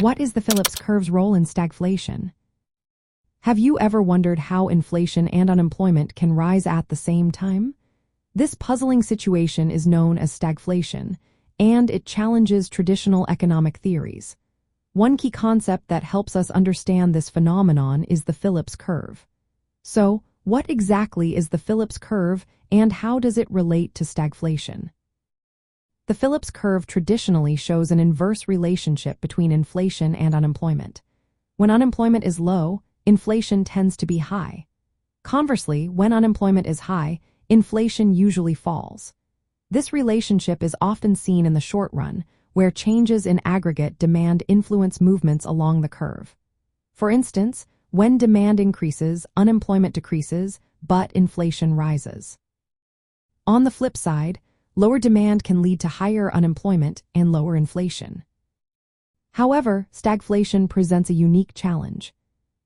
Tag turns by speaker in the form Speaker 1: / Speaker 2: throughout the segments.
Speaker 1: What is the Phillips curve's role in stagflation? Have you ever wondered how inflation and unemployment can rise at the same time? This puzzling situation is known as stagflation, and it challenges traditional economic theories. One key concept that helps us understand this phenomenon is the Phillips curve. So, what exactly is the Phillips curve and how does it relate to stagflation? The Phillips curve traditionally shows an inverse relationship between inflation and unemployment. When unemployment is low, inflation tends to be high. Conversely, when unemployment is high, inflation usually falls. This relationship is often seen in the short run, where changes in aggregate demand influence movements along the curve. For instance, when demand increases, unemployment decreases, but inflation rises. On the flip side, lower demand can lead to higher unemployment and lower inflation. However, stagflation presents a unique challenge.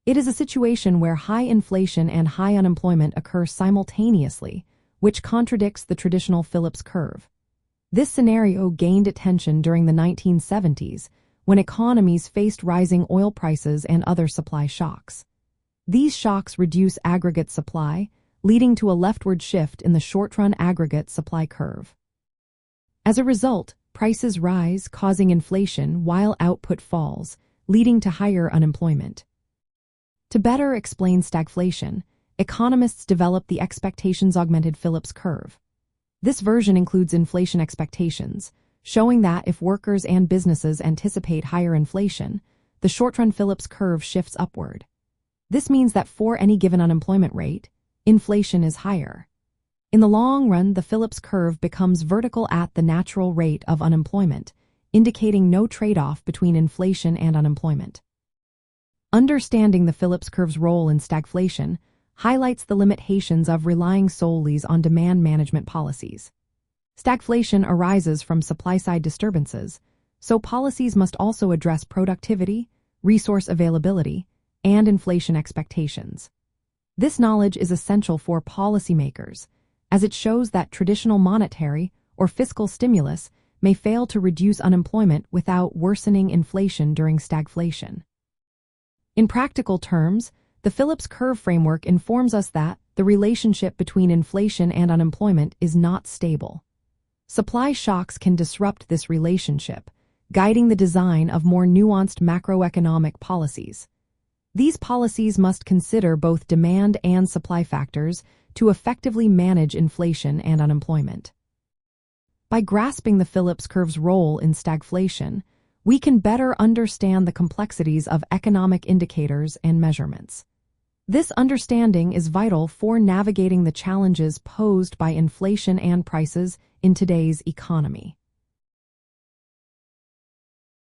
Speaker 1: It is a situation where high inflation and high unemployment occur simultaneously, which contradicts the traditional Phillips curve. This scenario gained attention during the 1970s, when economies faced rising oil prices and other supply shocks. These shocks reduce aggregate supply, leading to a leftward shift in the short-run aggregate supply curve. As a result, prices rise, causing inflation while output falls, leading to higher unemployment. To better explain stagflation, economists developed the expectations-augmented Phillips curve. This version includes inflation expectations, showing that if workers and businesses anticipate higher inflation, the short-run Phillips curve shifts upward. This means that for any given unemployment rate, inflation is higher. In the long run, the Phillips curve becomes vertical at the natural rate of unemployment, indicating no trade-off between inflation and unemployment. Understanding the Phillips curve's role in stagflation highlights the limitations of relying solely on demand management policies. Stagflation arises from supply-side disturbances, so policies must also address productivity, resource availability, and inflation expectations. This knowledge is essential for policymakers, as it shows that traditional monetary or fiscal stimulus may fail to reduce unemployment without worsening inflation during stagflation. In practical terms, the Phillips curve framework informs us that the relationship between inflation and unemployment is not stable. Supply shocks can disrupt this relationship, guiding the design of more nuanced macroeconomic policies. These policies must consider both demand and supply factors to effectively manage inflation and unemployment. By grasping the Phillips curve's role in stagflation, we can better understand the complexities of economic indicators and measurements. This understanding is vital for navigating the challenges posed by inflation and prices in today's economy.